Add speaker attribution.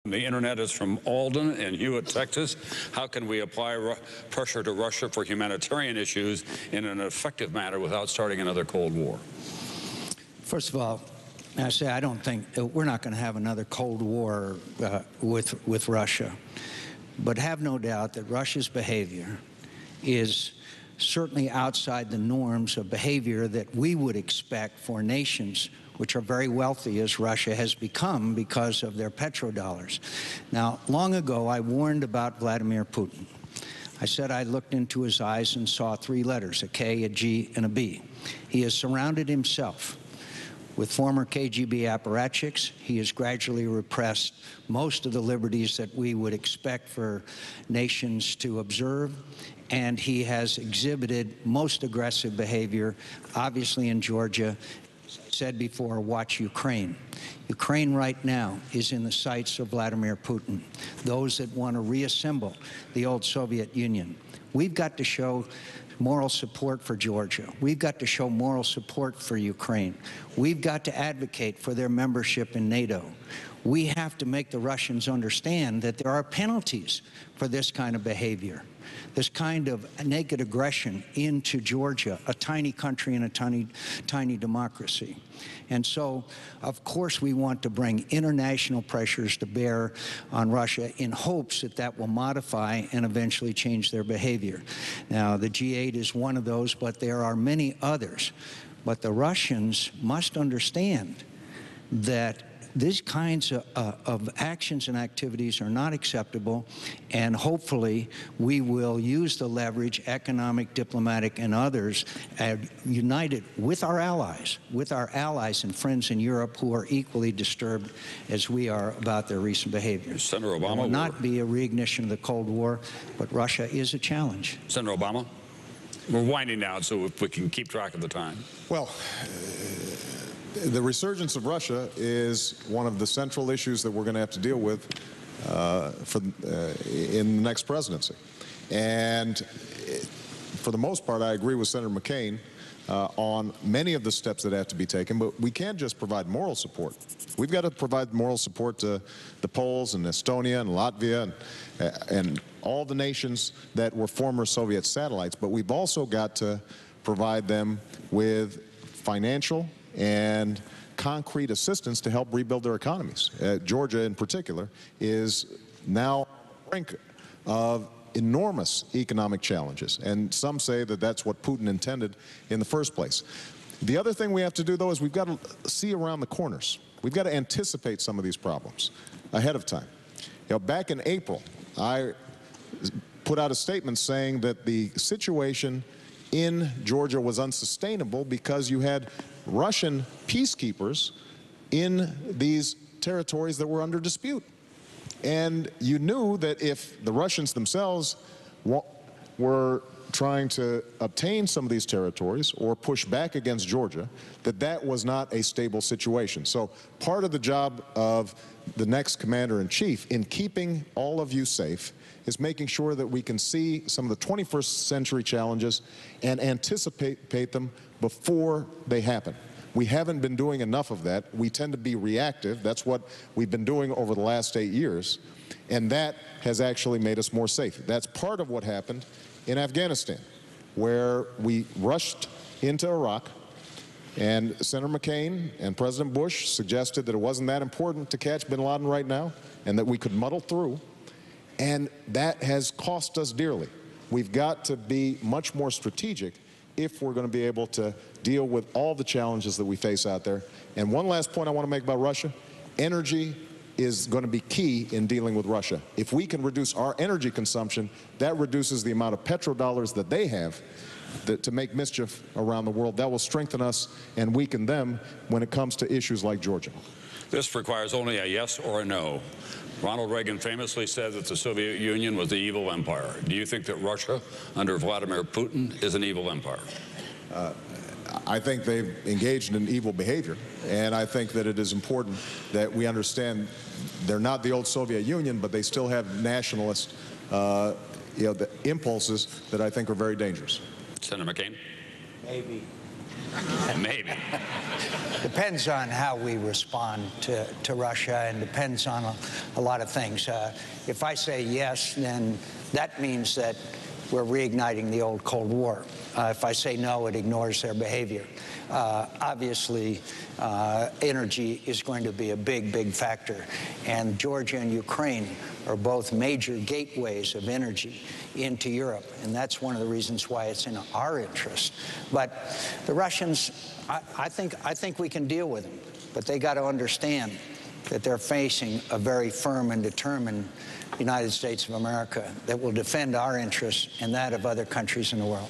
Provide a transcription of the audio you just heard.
Speaker 1: The internet is from Alden in Hewitt, Texas. How can we apply pressure to Russia for humanitarian issues in an effective manner without starting another Cold War?
Speaker 2: First of all, I say I don't think we're not going to have another Cold War with Russia. But have no doubt that Russia's behavior is certainly outside the norms of behavior that we would expect for nations which are very wealthy, as Russia has become because of their petrodollars. Now, long ago, I warned about Vladimir Putin. I said I looked into his eyes and saw three letters, a K, a G, and a B. He has surrounded himself with former KGB apparatchiks. He has gradually repressed most of the liberties that we would expect for nations to observe, and he has exhibited most aggressive behavior, obviously in Georgia. As I said before, watch Ukraine. Ukraine right now is in the sights of Vladimir Putin, those that want to reassemble the old Soviet Union. We've got to show moral support for Georgia. We've got to show moral support for Ukraine. We've got to advocate for their membership in NATO. We have to make the Russians understand that there are penalties for this kind of behavior, this kind of naked aggression into Georgia, a tiny country and a tiny democracy. And so, of course, we want to bring international pressures to bear on Russia in hopes that that will modify and eventually change their behavior. Now, the G8 is one of those, but there are many others. But the Russians must understand that these kinds of actions and activities are not acceptable, and hopefully we will use the leverage, economic, diplomatic, and others, united with our allies and friends in Europe who are equally disturbed as we are about their recent behavior.
Speaker 1: Senator Obama,
Speaker 2: it will not be a reignition of the Cold War, but Russia is a challenge.
Speaker 1: Senator Obama, we're winding down, so if we can keep track of the time.
Speaker 3: Well, the resurgence of Russia is one of the central issues that we're going to have to deal with in the next presidency. And for the most part, I agree with Senator McCain on many of the steps that have to be taken, but we can't just provide moral support. We've got to provide moral support to the Poles and Estonia and Latvia and all the nations that were former Soviet satellites, but we've also got to provide them with financial and concrete assistance to help rebuild their economies. Georgia, in particular, is now on the brink of enormous economic challenges, and some say that that's what Putin intended in the first place. The other thing we have to do, though, is we've got to see around the corners. We've got to anticipate some of these problems ahead of time. You know, back in April, I put out a statement saying that the situation in Georgia was unsustainable because you had Russian peacekeepers in these territories that were under dispute. And you knew that if the Russians themselves were trying to obtain some of these territories or push back against Georgia, that that was not a stable situation. So part of the job of the next commander-in-chief in keeping all of you safe is making sure that we can see some of the 21st century challenges and anticipate them before they happen. We haven't been doing enough of that. We tend to be reactive. That's what we've been doing over the last 8 years, and that has actually made us more safe. That's part of what happened in Afghanistan, where we rushed into Iraq, and Senator McCain and President Bush suggested that it wasn't that important to catch bin Laden right now and that we could muddle through. And that has cost us dearly. We've got to be much more strategic if we're going to be able to deal with all the challenges that we face out there. And one last point I want to make about Russia: energy is going to be key in dealing with Russia. If we can reduce our energy consumption, that reduces the amount of petrodollars that they have to make mischief around the world. That will strengthen us and weaken them when it comes to issues like Georgia.
Speaker 1: This requires only a yes or a no. Ronald Reagan famously said that the Soviet Union was the evil empire. Do you think that Russia, under Vladimir Putin, is an evil empire?
Speaker 3: I think they've engaged in evil behavior, and I think that it is important that we understand they're not the old Soviet Union, but they still have nationalist the impulses that I think are very dangerous.
Speaker 1: Senator McCain?
Speaker 2: Maybe.
Speaker 1: Maybe.
Speaker 2: Depends on how we respond to Russia, and depends on a lot of things. If I say yes, then that means that we're reigniting the old Cold War. If I say no, it ignores their behavior. Obviously, energy is going to be a big, big factor. And Georgia and Ukraine are both major gateways of energy into Europe. And that's one of the reasons why it's in our interest. But the Russians, I think we can deal with them. But they got to understand that they're facing a very firm and determined United States of America that will defend our interests and that of other countries in the world.